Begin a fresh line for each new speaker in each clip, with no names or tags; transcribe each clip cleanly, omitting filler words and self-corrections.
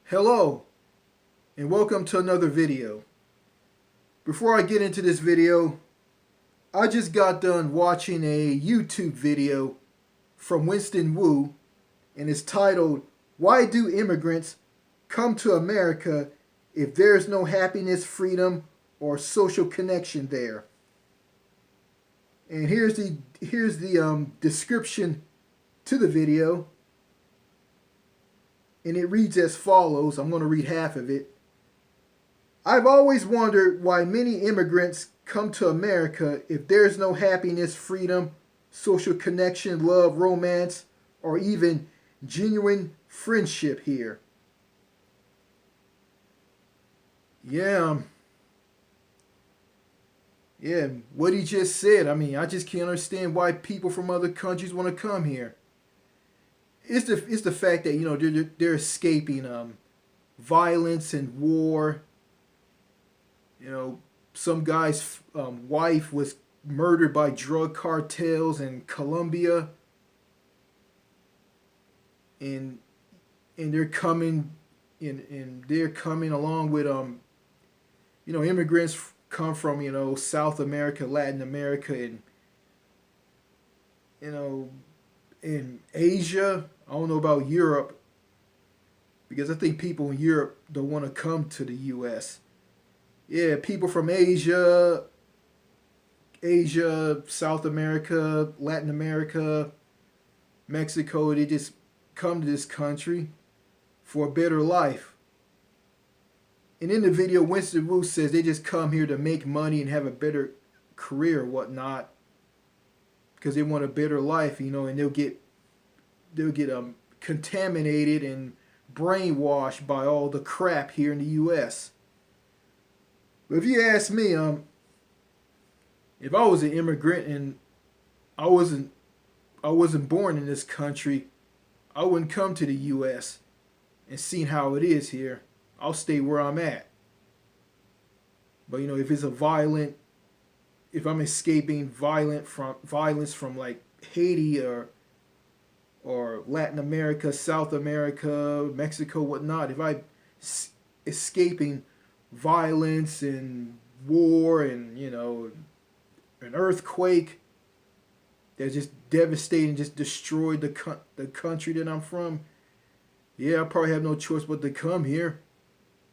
Hello and welcome to another video. Before I get into this video, I just got done watching a YouTube video from Winston Wu, and it's titled, "Why Do Immigrants Come to America If There's No Happiness, Freedom, or Social Connection There?" And here's the description to the video, and it reads as follows. I'm going to read half of it. "I've always wondered why many immigrants come to America if there's no happiness, freedom, social connection, love, romance, or even genuine friendship here." Yeah, yeah, what he just said. I mean, I just can't understand why people from other countries want to come here. It's the fact that they're escaping violence and war. Some guy's wife was murdered by drug cartels in Colombia, and they're coming and they're coming along with immigrants come from South America, Latin America, and in Asia. I don't know about Europe, because I think people in Europe don't want to come to the U.S. Yeah, people from Asia, South America, Latin America, Mexico, they just come to this country for a better life. And in the video, Winston Wu says they just come here to make money and have a better career or whatnot, because they want a better life, and they'll get contaminated and brainwashed by all the crap here in the U.S. But if you ask me, if I was an immigrant and I wasn't born in this country, I wouldn't come to the U.S. and see how it is here. I'll stay where I'm at. But if it's if I'm escaping violence from like Haiti or Latin America, South America, Mexico, whatnot, if I'm escaping violence and war and an earthquake that just devastated and just destroyed the country that I'm from, yeah, I probably have no choice but to come here.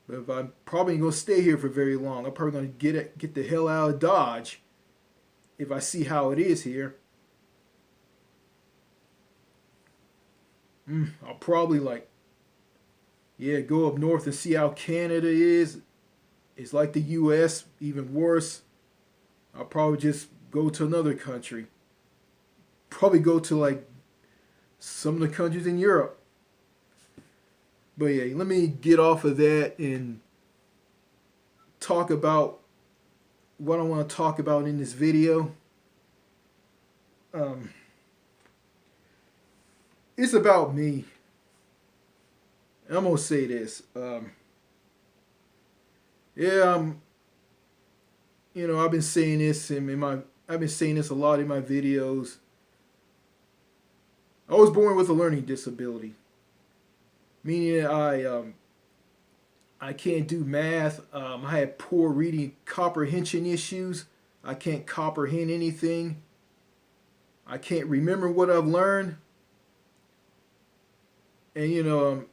But if I'm probably gonna stay here for very long, I'm probably gonna get the hell out of Dodge if I see how it is here. I'll probably go up north and see how Canada is. It's like the U.S., even worse. I'll probably just go to another country. Probably go to like some of the countries in Europe. But yeah, let me get off of that and talk about what I want to talk about in this video. It's about me. And I'm gonna say this. Yeah, I've been saying this I've been saying this a lot in my videos. I was born with a learning disability, meaning I can't do math. I have poor reading comprehension issues. I can't comprehend anything. I can't remember what I've learned. And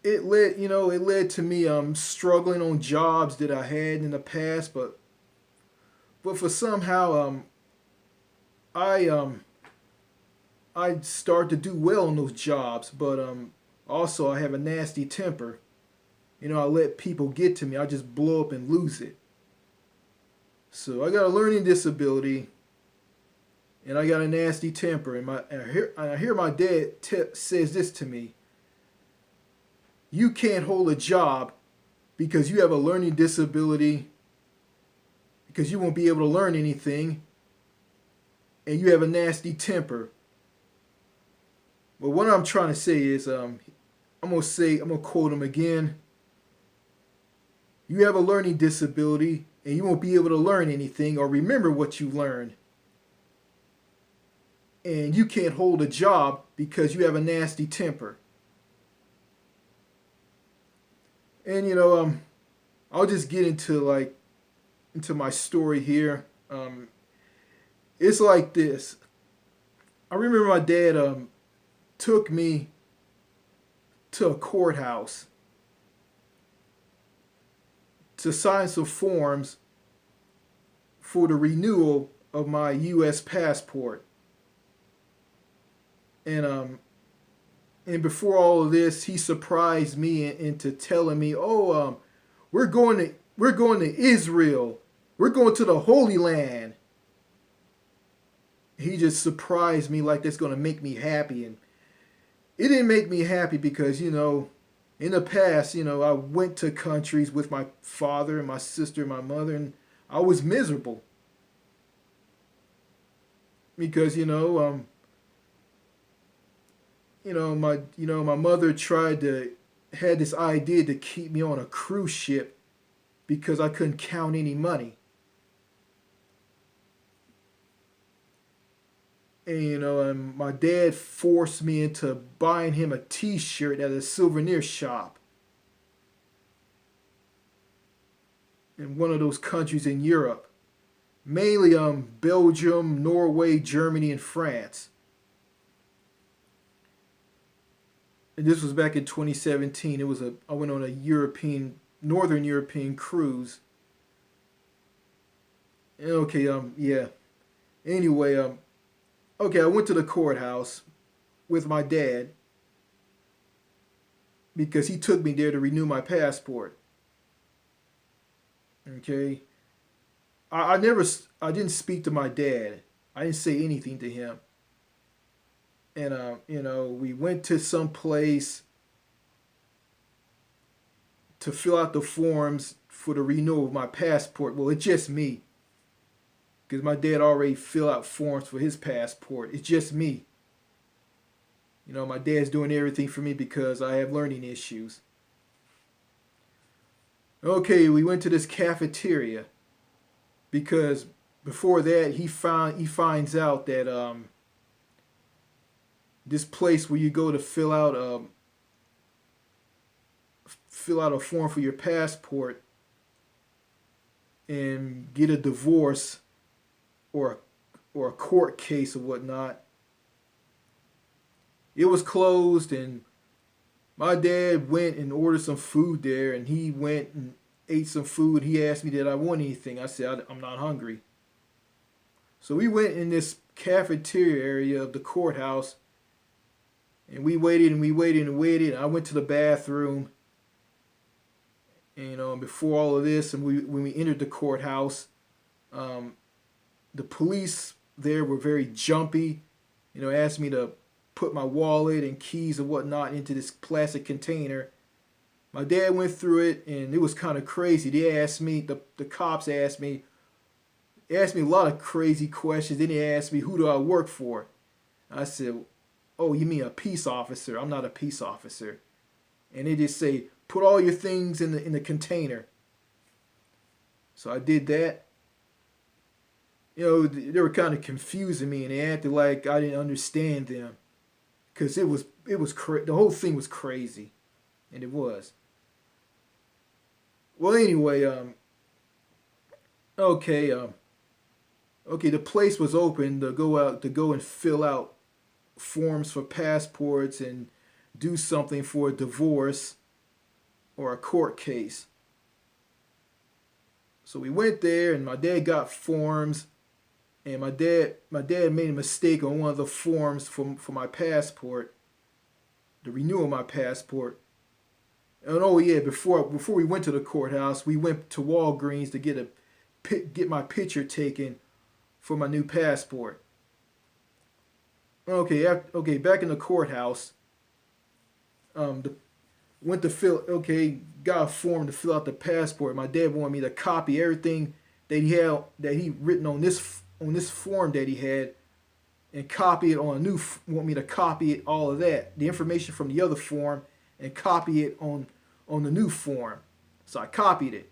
it led to me struggling on jobs that I had in the past, but for somehow I start to do well in those jobs, but also I have a nasty temper. I let people get to me. I just blow up and lose it. So I got a learning disability, and I got a nasty temper. And I hear my dad says this to me: "You can't hold a job because you have a learning disability, because you won't be able to learn anything, and you have a nasty temper." But what I'm trying to say is, I'm gonna quote him again. "You have a learning disability, and you won't be able to learn anything or remember what you learned. and you can't hold a job because you have a nasty temper. And I'll just get into my story here. It's like this. I remember my dad took me to a courthouse to sign some forms for the renewal of my U.S. passport. And before all of this, he surprised me into telling me, "Oh, we're going to Israel. We're going to the Holy Land." He just surprised me like that's going to make me happy, and it didn't make me happy because in the past, I went to countries with my father and my sister and my mother, and I was miserable because my mother had this idea to keep me on a cruise ship because I couldn't count any money. And my dad forced me into buying him a T-shirt at a souvenir shop in one of those countries in Europe, mainly Belgium, Norway, Germany, and France. And this was back in 2017. I went on a Northern European cruise. And yeah. Anyway, I went to the courthouse with my dad because he took me there to renew my passport. Okay. I didn't speak to my dad. I didn't say anything to him. And we went to some place to fill out the forms for the renewal of my passport. Well, it's just me, because my dad already filled out forms for his passport. It's just me. My dad's doing everything for me because I have learning issues. Okay, we went to this cafeteria because before that he finds out that this place where you go to fill out a form for your passport and get a divorce or a court case or whatnot, it was closed. And my dad went and ordered some food there, and he went and ate some food. He asked me did I want anything. I said I'm not hungry. So we went in this cafeteria area of the courthouse, and we waited and we waited and waited. I went to the bathroom, and before all of this, and when we entered the courthouse, the police there were very jumpy. Asked me to put my wallet and keys and whatnot into this plastic container. My dad went through it, and it was kind of crazy. The cops asked me a lot of crazy questions. Then they asked me, who do I work for? I said, oh, you mean a peace officer? I'm not a peace officer. And they just say, put all your things in the container. So I did that. They were kind of confusing me, and they acted like I didn't understand them, because it was the whole thing was crazy, and it was. Well, anyway, the place was open to go and fill out forms for passports and do something for a divorce or a court case. So we went there, and my dad got forms, and my dad made a mistake on one of the forms for my passport, the renewal of my passport. And before we went to the courthouse, we went to Walgreens to get my picture taken for my new passport. Back in the courthouse, got a form to fill out the passport. My dad wanted me to copy everything that he written on this form that he had, and copy it on want me to copy it, all of that, the information from the other form, and copy it on the new form. So I copied it.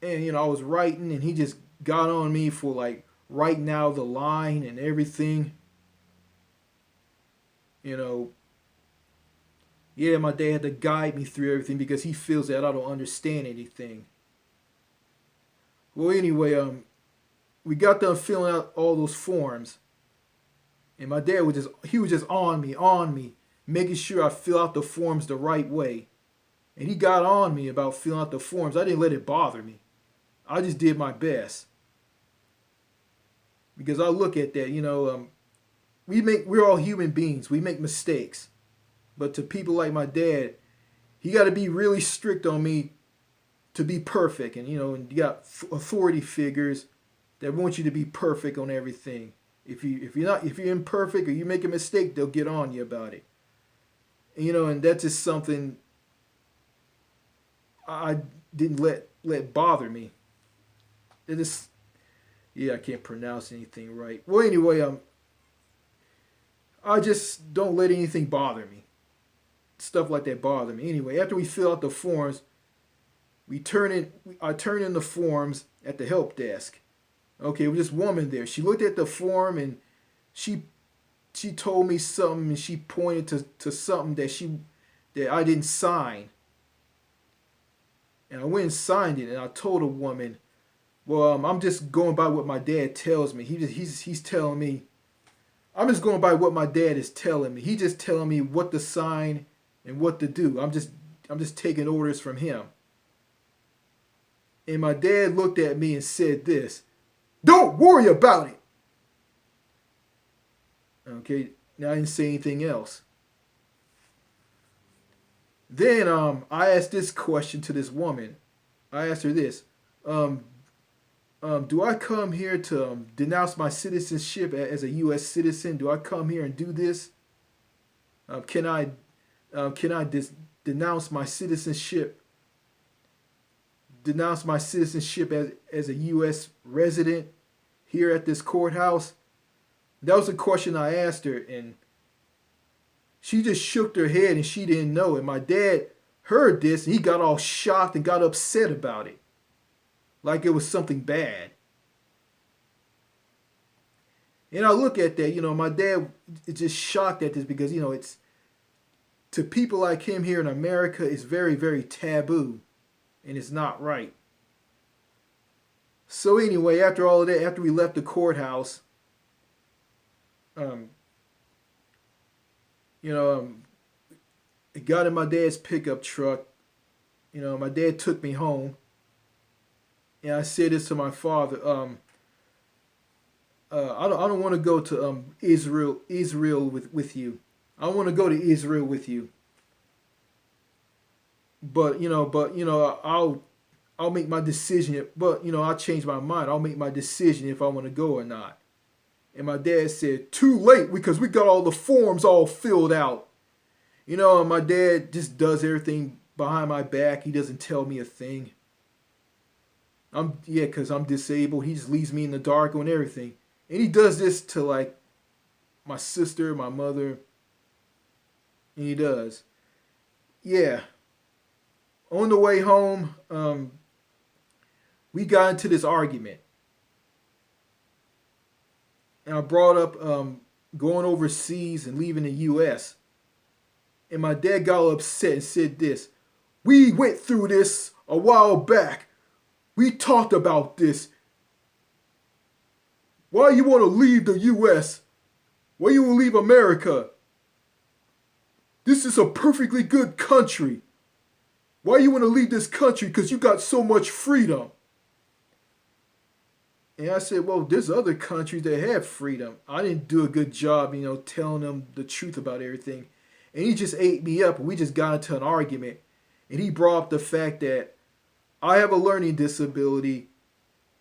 And I was writing, and he just got on me for like writing out the line and everything. You know, yeah, my dad had to guide me through everything because he feels that I don't understand anything. Well, anyway, we got done filling out all those forms, and my dad was just on me, making sure I fill out the forms the right way. And he got on me about filling out the forms. I didn't let it bother me. I just did my best because I look at that. We're all human beings. We make mistakes, but to people like my dad, he got to be really strict on me to be perfect. And and you got authority figures that want you to be perfect on everything. If you're imperfect or you make a mistake, they'll get on you about it. And that's just something I didn't let bother me. It is, yeah, I can't pronounce anything right. Well, anyway, I just don't let anything bother me. Stuff like that bother me. Anyway, after we fill out the forms, I turn in the forms at the help desk. Okay, with this woman there. She looked at the form and she told me something, and she pointed to something that I didn't sign. And I went and signed it, and I told the woman, well, I'm just going by what my dad tells me. He's telling me, I'm just going by what my dad is telling me. He's just telling me what to sign and what to do. I'm just taking orders from him. And my dad looked at me and said this, "Don't worry about it." Okay, now I didn't say anything else. Then I asked this question to this woman. I asked her this, do I come here to denounce my citizenship as a U.S. citizen? Do I come here and do this? Can I denounce my citizenship? Denounce my citizenship as a U.S. resident here at this courthouse? That was a question I asked her, and she just shook her head and she didn't know. And my dad heard this and he got all shocked and got upset about it, like it was something bad. And I look at that, my dad is just shocked at this because, it's, to people like him here in America, it's very, very taboo, and it's not right. So anyway, after all of that, after we left the courthouse, I got in my dad's pickup truck. My dad took me home, and I said this to my father. I don't want to go to Israel with you. I want to go to Israel with you. But I'll make my decision. But I'll change my mind. I'll make my decision if I want to go or not. And my dad said, "Too late, because we got all the forms all filled out." And my dad just does everything behind my back. He doesn't tell me a thing. Because I'm disabled. He just leaves me in the dark on everything. And he does this to, like, my sister, my mother. And he does. Yeah. On the way home, we got into this argument. And I brought up going overseas and leaving the U.S. And my dad got upset and said this, "We went through this a while back. We talked about this. Why you want to leave the U.S.? Why you want to leave America? This is a perfectly good country. Why you want to leave this country? Because you got so much freedom." And I said, well, there's other countries that have freedom. I didn't do a good job, telling them the truth about everything. And he just ate me up, and we just got into an argument. And he brought up the fact that I have a learning disability.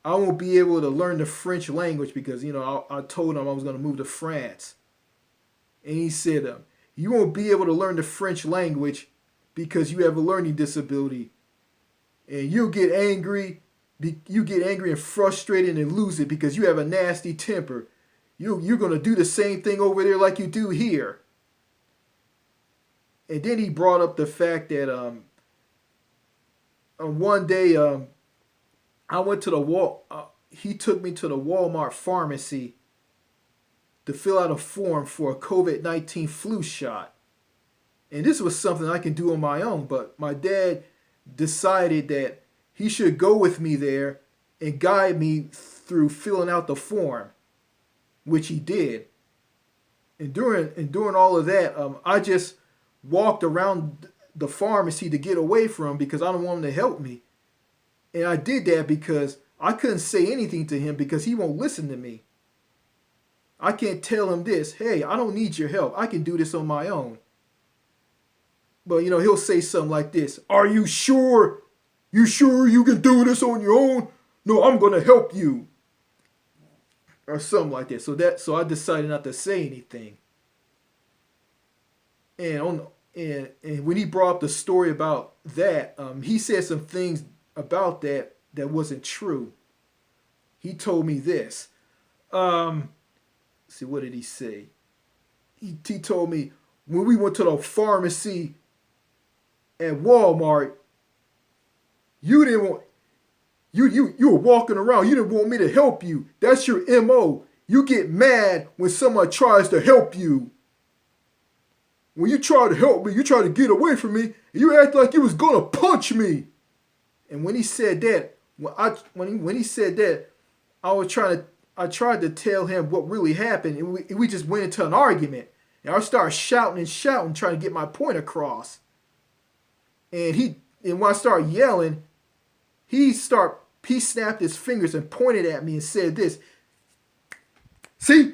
I won't be able to learn the French language because, I told him I was going to move to France. And he said, you won't be able to learn the French language because you have a learning disability. And you'll get angry. You get angry and frustrated and lose it because you have a nasty temper. You're going to do the same thing over there like you do here. And then he brought up the fact that one day I went to the he took me to the Walmart pharmacy to fill out a form for a COVID-19 flu shot. And this was something I can do on my own, but my dad decided that he should go with me there and guide me through filling out the form, which he did. And during all of that, I just walked around the pharmacy to get away from him because I don't want him to help me. And I did that because I couldn't say anything to him because he won't listen to me. I can't tell him this, hey, I don't need your help. I can do this on my own. But, he'll say something like this. Are you sure? You sure you can do this on your own? No, I'm going to help you. Or something like that. So I decided not to say anything. And when he brought up the story about that, he said some things about that wasn't true. He told me this. See, what did he say? He told me when we went to the pharmacy at Walmart, you didn't want you were walking around. You didn't want me to help you. That's your MO. You get mad when someone tries to help you. When you try to help me, you try to get away from me, and you act like you was gonna punch me. And when he said that, when he said that, I tried to tell him what really happened, and we just went into an argument. And I started shouting, trying to get my point across. And when I started yelling, he snapped his fingers and pointed at me and said this. See?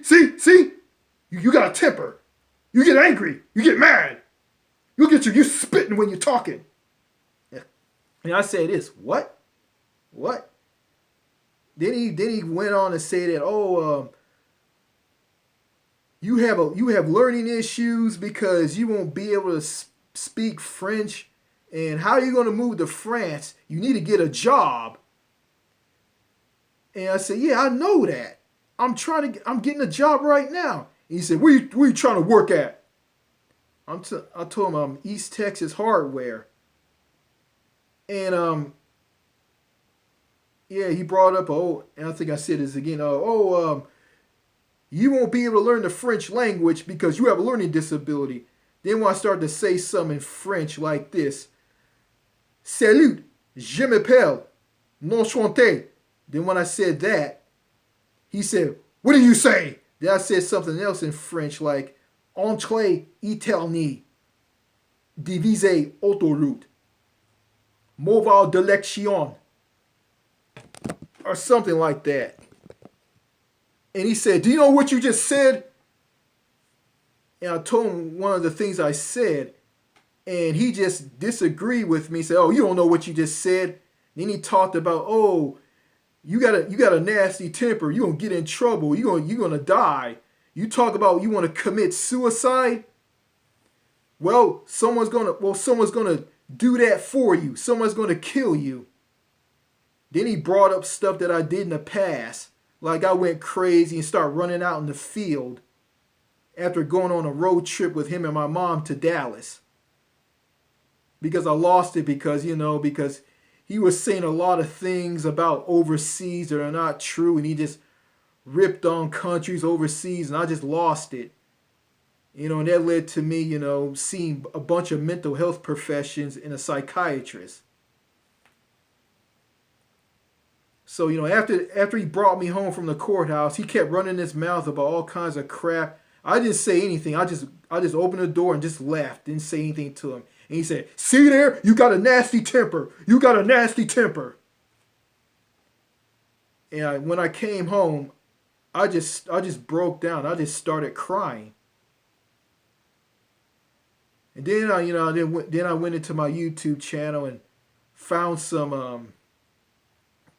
You got a temper. You get angry. You get mad. You spitting when you're talking. And I said this. What? Then he went on to say that, you have learning issues because you won't be able to speak French. And how are you going to move to France? You need to get a job. And I said, yeah, I know that. I'm getting a job right now. And he said, where you trying to work at? I told him I'm East Texas Hardware. And yeah, he brought up, and I think I said this again, you won't be able to learn the French language because you have a learning disability. Then when I started to say something in French like this, Salut, je m'appelle, enchanté. Then when I said that, he said, what do you say? Then I said something else in French like, Entrée éternelle, divisé autoroute, mauvaise direction, or something like that. And he said, do you know what you just said? And I told him one of the things I said. And he just disagreed with me. Said, you don't know what you just said. And then he talked about, you got a nasty temper. You're going to get in trouble. You're going to die. You talk about you want to commit suicide. Well, someone's going to do that for you. Someone's going to kill you. Then he brought up stuff that I did in the past. Like I went crazy and started running out in the field after going on a road trip with him and my mom to Dallas. Because I lost it because he was saying a lot of things about overseas that are not true. And he just ripped on countries overseas and I just lost it. And that led to me, seeing a bunch of mental health professions and a psychiatrist. So, after he brought me home from the courthouse, he kept running his mouth about all kinds of crap. I didn't say anything. I just opened the door and just left. Didn't say anything to him. And he said, see there? You got a nasty temper. You got a nasty temper. And when I came home, I just broke down. I just started crying. And then I went into my YouTube channel and found some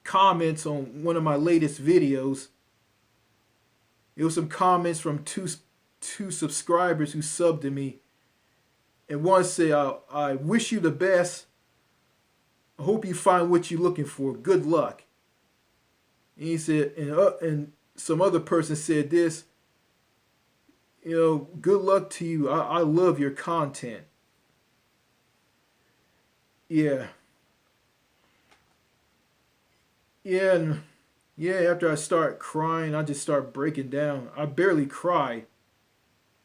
comments on one of my latest videos. It was some comments from two subscribers who subbed to me. And one said, I wish you the best. I hope you find what you're looking for. Good luck. And he said, and some other person said this, good luck to you. I love your content. Yeah. Yeah, and Yeah, after I start crying, I just start breaking down. I barely cry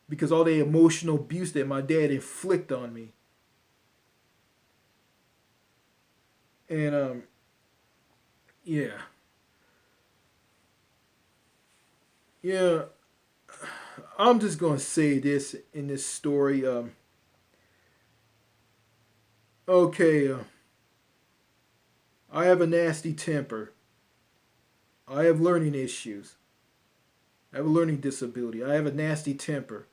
because all the emotional abuse that my dad inflicted on me. And yeah. Yeah, I'm just going to say this in this story. Okay, I have a nasty temper. I have learning issues. I have a learning disability. I have a nasty temper.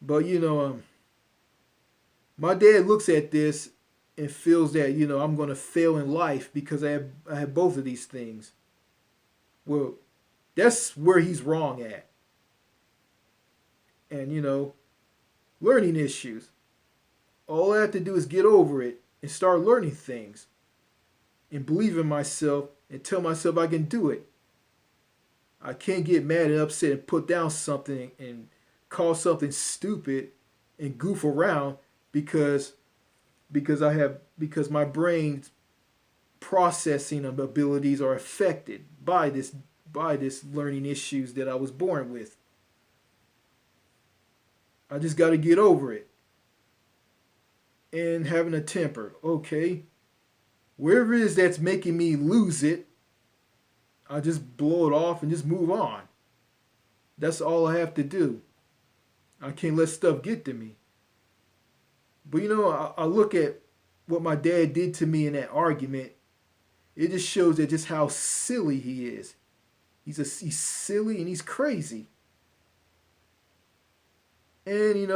But my dad looks at this and feels that I'm going to fail in life because I have both of these things. Well, that's where he's wrong at. And learning issues. All I have to do is get over it and start learning things and believe in myself and tell myself I can do it. I can't get mad and upset and put down something and call something stupid and goof around because because my brain's processing abilities are affected by this learning issues that I was born with. I just got to get over it. And having a temper, okay, wherever it is that's making me lose it, I just blow it off and just move on. That's all I have to do. I can't let stuff get to me. But I look at what my dad did to me in that argument. It just shows that just how silly he is. He's silly and he's crazy. And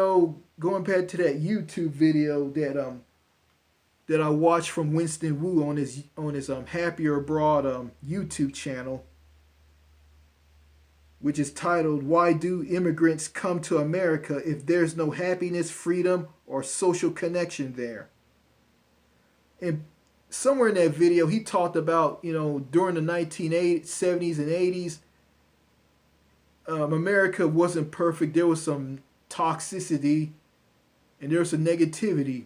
going back to that YouTube video that I watched from Winston Wu on his Happier Abroad YouTube channel, which is titled "Why Do Immigrants Come to America If There's No Happiness, Freedom, or Social Connection There?" And somewhere in that video, he talked about, during the 1970s and 80s, America wasn't perfect. There was some toxicity and there was some negativity.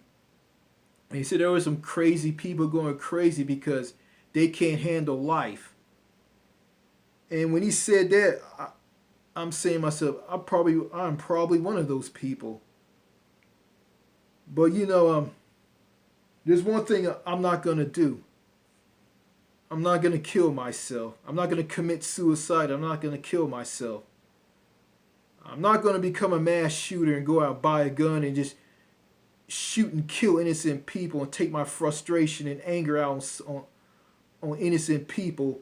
And he said there were some crazy people going crazy because they can't handle life. And when he said that, I'm saying to myself, I'm probably one of those people. But there's one thing I'm not gonna do. I'm not gonna kill myself. I'm not gonna commit suicide. I'm not gonna kill myself. I'm not gonna become a mass shooter and go out and buy a gun and just shoot and kill innocent people and take my frustration and anger out on innocent people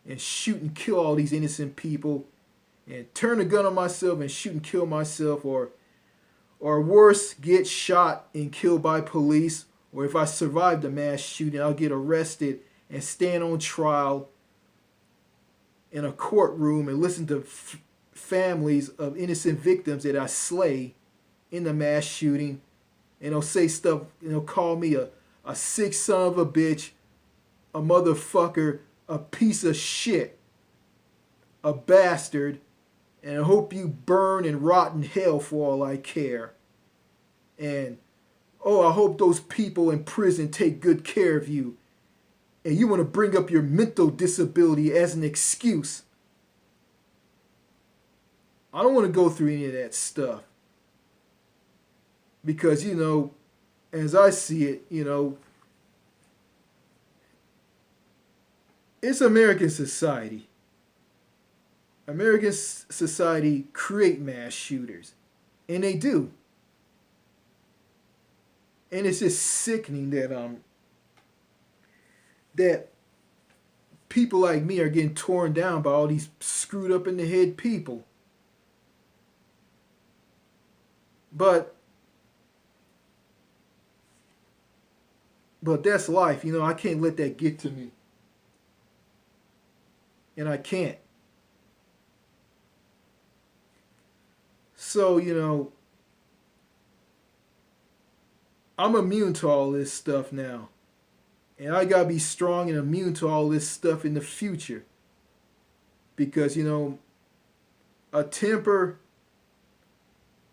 and shoot and kill all these innocent people and turn a gun on myself and shoot and kill myself, or worse, get shot and killed by police, or if I survive the mass shooting, I'll get arrested and stand on trial in a courtroom and listen to families of innocent victims that I slay in the mass shooting, and they'll say stuff, and they'll call me a sick son of a bitch, a motherfucker, a piece of shit, a bastard, and I hope you burn and rot in hell for all I care. And I hope those people in prison take good care of you. And you want to bring up your mental disability as an excuse. I don't want to go through any of that stuff. Because, as I see it, it's American society. American society create mass shooters. And they do. And it's just sickening that people like me are getting torn down by all these screwed up in the head people. But that's life. I can't let that get to me. And I can't. So, I'm immune to all this stuff now. And I gotta be strong and immune to all this stuff in the future. Because, a temper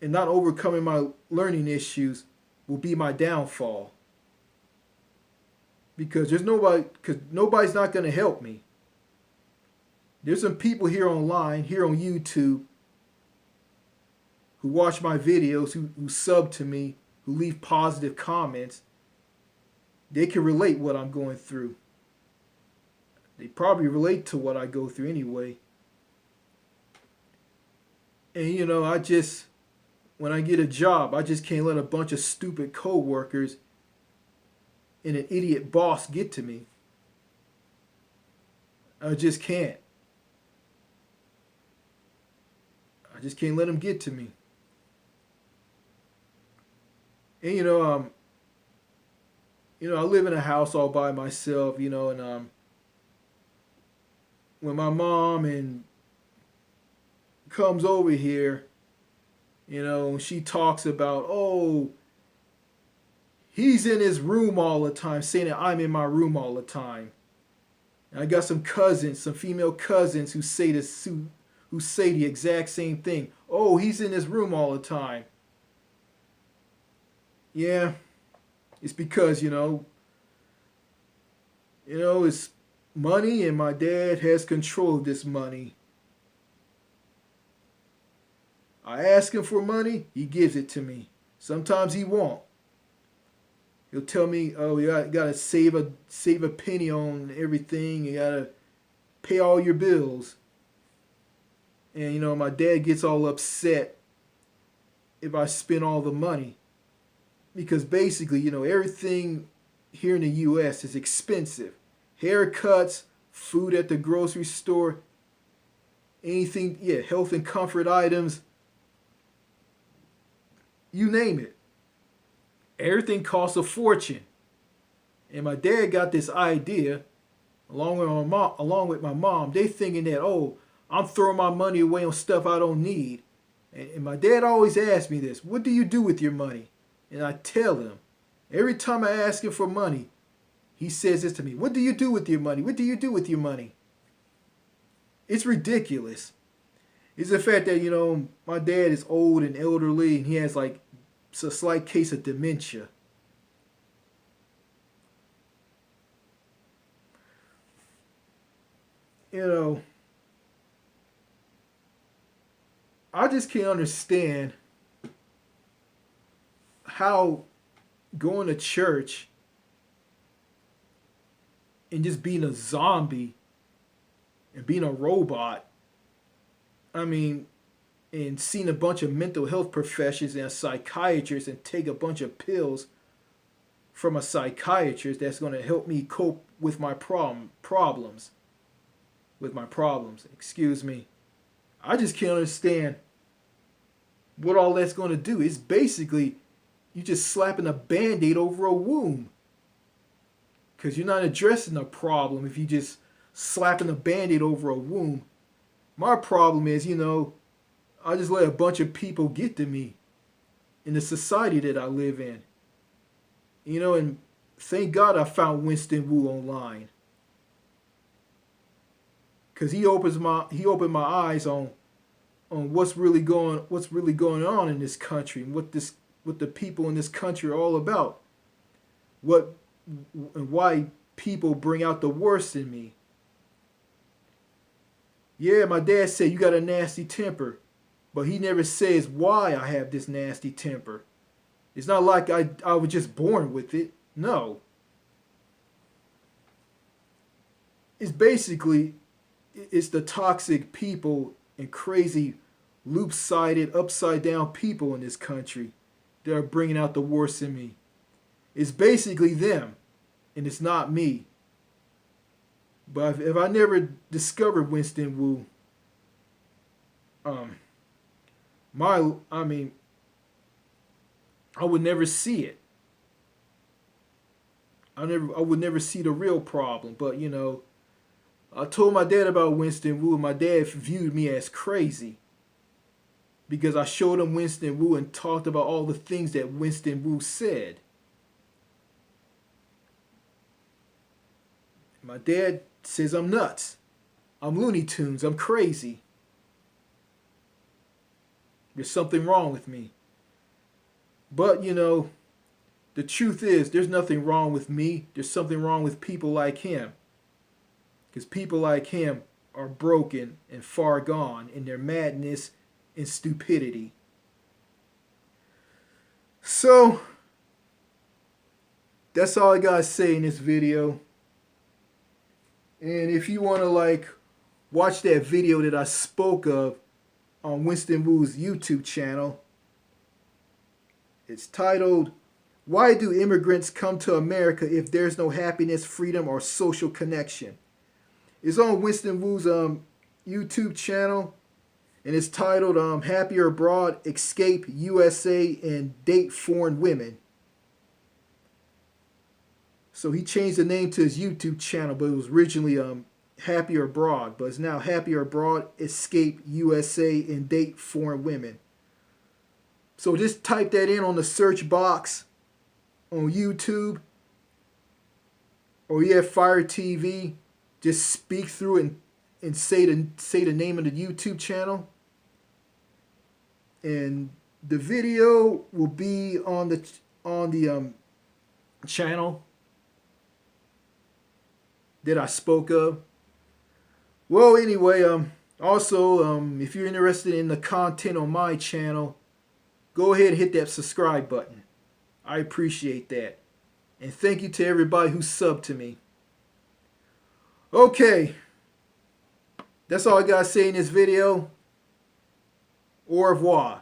and not overcoming my learning issues will be my downfall. because nobody's not going to help me. There's some people here online, here on YouTube, who watch my videos, who sub to me, who leave positive comments. They can relate what I'm going through. They probably relate to what I go through anyway. And you know, when I get a job, I just can't let a bunch of stupid co-workers and an idiot boss get to me. I just can't. I just can't let them get to me. And I live in a house all by myself, and when my mom comes over here, she talks about, oh, he's in his room all the time, saying that I'm in my room all the time. And I got some female cousins who say this, who say the exact same thing. Oh, he's in his room all the time. Yeah, it's because, it's money, and my dad has control of this money. I ask him for money, he gives it to me. Sometimes he won't. He'll tell me, oh, you gotta save a penny on everything. You gotta pay all your bills. And my dad gets all upset if I spend all the money, because basically, everything here in the U.S. is expensive. Haircuts, food at the grocery store, anything, health and comfort items, you name it. Everything costs a fortune. And my dad got this idea, along with my mom. They thinking that, oh, I'm throwing my money away on stuff I don't need. And my dad always asks me this, what do you do with your money? And I tell him, every time I ask him for money, he says this to me, what do you do with your money? What do you do with your money? It's ridiculous. It's the fact that, my dad is old and elderly, and he has a slight case of dementia. I just can't understand how going to church and just being a zombie and being a robot, and seeing a bunch of mental health professionals and a psychiatrist and take a bunch of pills from a psychiatrist that's going to help me cope with my problems. Excuse me. I just can't understand what all that's going to do. It's basically you just slapping a Band-Aid over a wound. Because you're not addressing the problem if you just slapping a Band-Aid over a wound. My problem is, I just let a bunch of people get to me in the society that I live in. And thank God I found Winston Wu online. Because he opened my eyes on what's really going on in this country, and what the people in this country are all about. And why people bring out the worst in me. Yeah, my dad said you got a nasty temper, but he never says why I have this nasty temper. It's not like I was just born with it. No. It's the toxic people and crazy loop-sided, upside-down people in this country that are bringing out the worst in me. It's basically them, and it's not me. But if I never discovered Winston Wu, I would never see it. I would never see the real problem. But I told my dad about Winston Wu, and my dad viewed me as crazy because I showed him Winston Wu and talked about all the things that Winston Wu said. My dad says I'm nuts. I'm Looney Tunes. I'm crazy. There's something wrong with me. But, the truth is, there's nothing wrong with me. There's something wrong with people like him. Because people like him are broken and far gone in their madness and stupidity. So, that's all I gotta say in this video. And if you want to like watch that video that I spoke of on Winston Wu's YouTube channel, it's titled, "Why Do Immigrants Come to America If There's No Happiness, Freedom, or Social Connection?" It's on Winston Wu's YouTube channel, and it's titled Happier Abroad, Escape USA, and Date Foreign Women. So he changed the name to his YouTube channel, but it was originally Happier Abroad, but it's now Happier Abroad, Escape USA, and Date Foreign Women. So just type that in on the search box on YouTube, or you have Fire TV. Just speak through it and say the name of the YouTube channel, and the video will be on the channel that I spoke of. Well, anyway, also, if you're interested in the content on my channel, go ahead and hit that subscribe button. I appreciate that. And thank you to everybody who subbed to me. Okay. That's all I gotta say in this video. Au revoir.